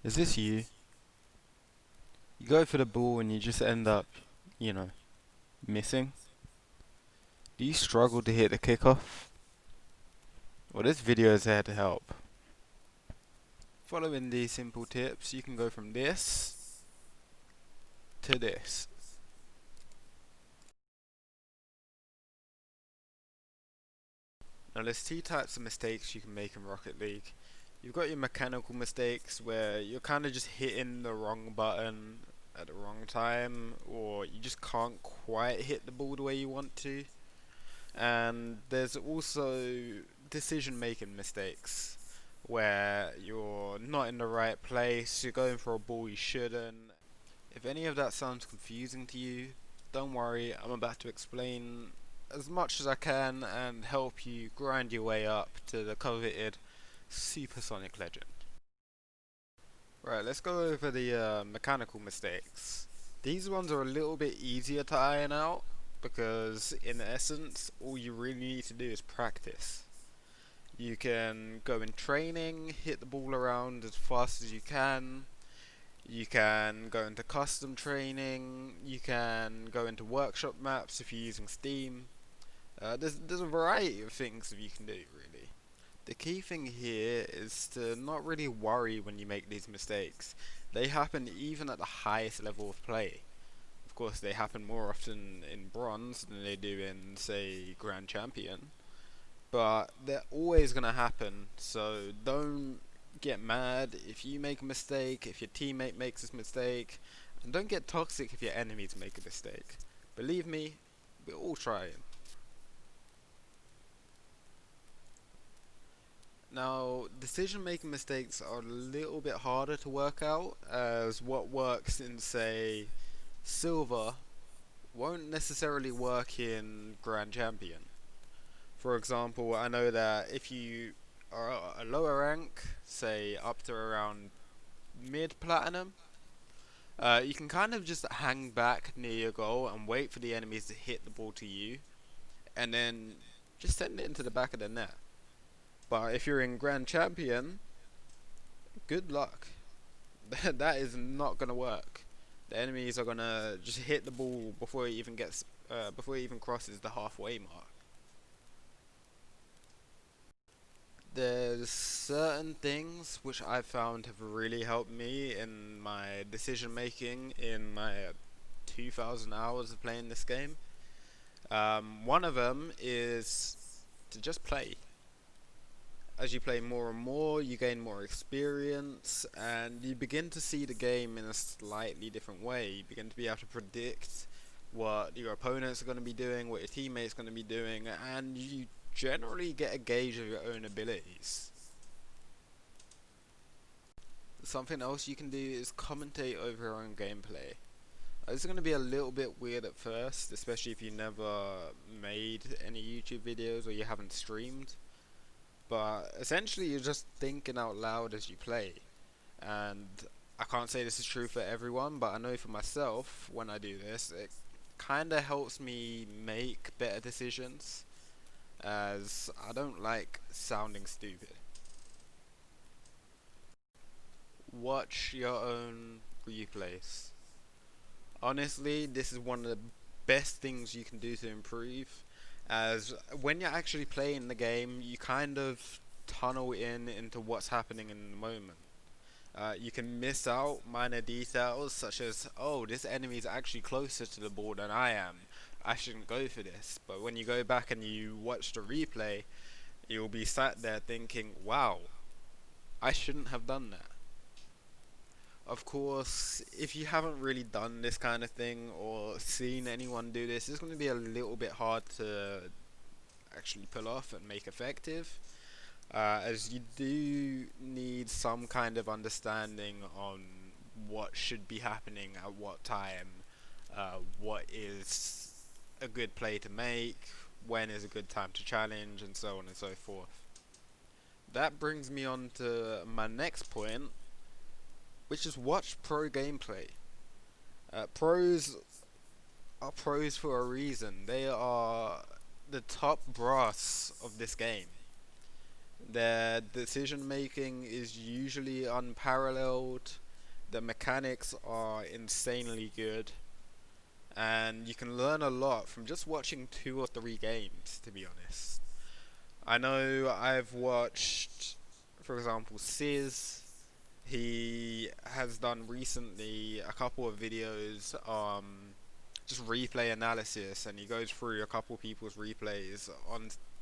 Is this you? You go for the ball and you just end up, you know, missing? Do you struggle to hit the kickoff? Well, this video is there to help. Following these simple tips, you can go from this to this. Now there's two types of mistakes you can make in Rocket League. You've got your mechanical mistakes where you're kind of just hitting the wrong button at the wrong time, or you just can't quite hit the ball the way you want to. And there's also decision making mistakes where you're not in the right place, you're going for a ball you shouldn't. If any of that sounds confusing to you, don't worry, I'm about to explain as much as I can and help you grind your way up to the coveted supersonic legend. Right, let's go over the mechanical mistakes. These ones are a little bit easier to iron out because in essence all you really need to do is practice. You can go in training, hit the ball around as fast as you can. You can go into custom training. You can go into workshop maps if you're using Steam. There's a variety of things that you can do really. The key thing here is to not really worry when you make these mistakes. They happen even at the highest level of play. Of course, they happen more often in bronze than they do in, say, Grand Champion. But they're always going to happen, so don't get mad if you make a mistake, if your teammate makes a mistake, and don't get toxic if your enemies make a mistake. Believe me, we're all trying. Now, decision making mistakes are a little bit harder to work out, as what works in, say, Silver won't necessarily work in Grand Champion. For example, I know that if you are a lower rank, say up to around mid platinum, you can kind of just hang back near your goal and wait for the enemies to hit the ball to you, and then just send it into the back of the net. But if you're in Grand Champion, good luck. That is not gonna work. The enemies are gonna just hit the ball before it even crosses the halfway mark. There's certain things which I've found have really helped me in my decision making in my 2,000 hours of playing this game. One of them is to just play. As you play more and more, you gain more experience, and you begin to see the game in a slightly different way. You begin to be able to predict what your opponents are going to be doing, what your teammates are going to be doing, and you generally get a gauge of your own abilities. Something else you can do is commentate over your own gameplay. This is going to be a little bit weird at first, especially if you never made any YouTube videos or you haven't streamed. But essentially you're just thinking out loud as you play. And I can't say this is true for everyone, but I know for myself, when I do this, it kinda helps me make better decisions, as I don't like sounding stupid. Watch your own replays. Honestly, this is one of the best things you can do to improve, as when you're actually playing the game, you kind of tunnel in into what's happening in the moment. You can miss out minor details such as, oh, this enemy is actually closer to the ball than I am. I shouldn't go for this. But when you go back and you watch the replay, you'll be sat there thinking, wow, I shouldn't have done that. Of course, if you haven't really done this kind of thing or seen anyone do this, it's going to be a little bit hard to actually pull off and make effective. As you do need some kind of understanding on what should be happening at what time, what is a good play to make, when is a good time to challenge, and so on and so forth. That brings me on to my next point, which is watch pro gameplay. Pros are pros for a reason. They are the top brass of this game. Their decision making is usually unparalleled. The mechanics are insanely good, and you can learn a lot from just watching 2 or 3 games, to be honest. I know I've watched, for example, Sizz. He has done recently a couple of videos, just replay analysis, and he goes through a couple people's replays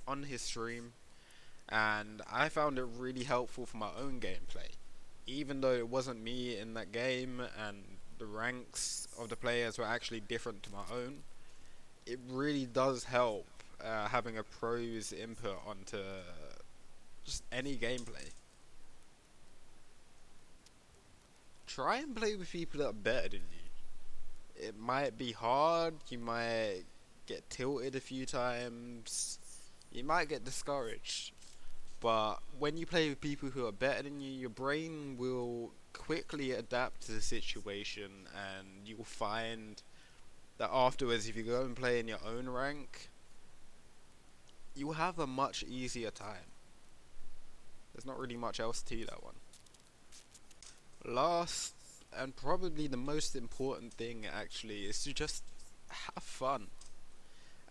on his stream, and I found it really helpful for my own gameplay. Even though it wasn't me in that game, and the ranks of the players were actually different to my own, it really does help having a pro's input onto just any gameplay. Try and play with people that are better than you. It might be hard, you might get tilted a few times, you might get discouraged, but when you play with people who are better than you, your brain will quickly adapt to the situation, and you'll find that afterwards, if you go and play in your own rank, you'll have a much easier time. There's not really much else to that one. Last, and probably the most important thing actually, is to just have fun.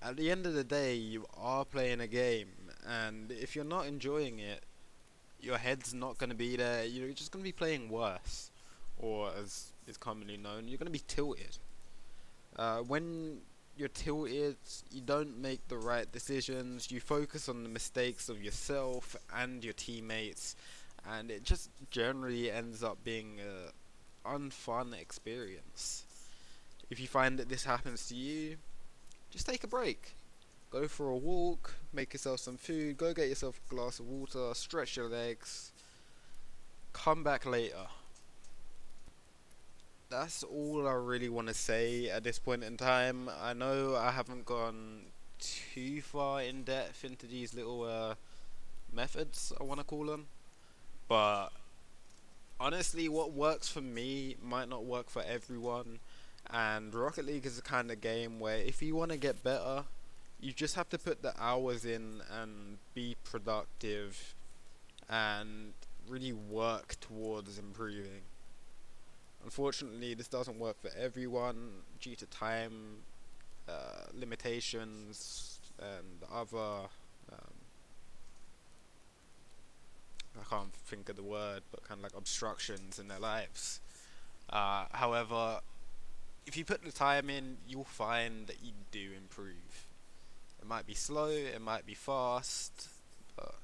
At the end of the day, you are playing a game, and if you're not enjoying it, your head's not going to be there. You're just going to be playing worse, or as is commonly known, you're going to be tilted. When you're tilted, you don't make the right decisions, you focus on the mistakes of yourself and your teammates, and it just generally ends up being a unfun experience. If you find that this happens to you, just take a break. Go for a walk, make yourself some food, go get yourself a glass of water, stretch your legs, come back later. That's all I really want to say at this point in time. I know I haven't gone too far in depth into these little methods, I want to call them, but honestly, what works for me might not work for everyone. And Rocket League is the kind of game where if you want to get better, you just have to put the hours in and be productive and really work towards improving. Unfortunately, this doesn't work for everyone due to time limitations and other. I can't think of the word, but kind of like obstructions in their lives. However, if you put the time in, you'll find that you do improve. It might be slow, it might be fast, but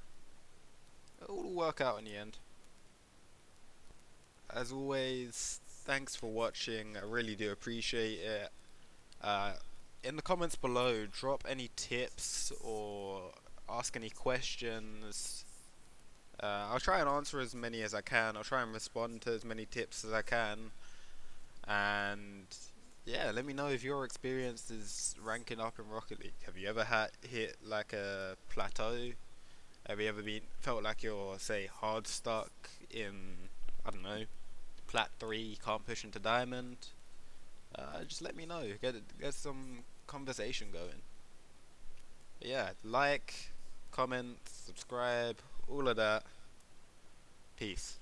it will work out in the end. As always, thanks for watching, I really do appreciate it. Uh, in the comments below, drop any tips or ask any questions. I'll try and answer as many as I can, I'll try and respond to as many tips as I can. And yeah, let me know if your experience is ranking up in Rocket League. Have you ever hit like a plateau? Have you ever felt like you're, say, hard stuck in, I don't know, plat 3, can't push into diamond? Just let me know. Get some conversation going. But yeah, like, comment, subscribe, all of that. Peace.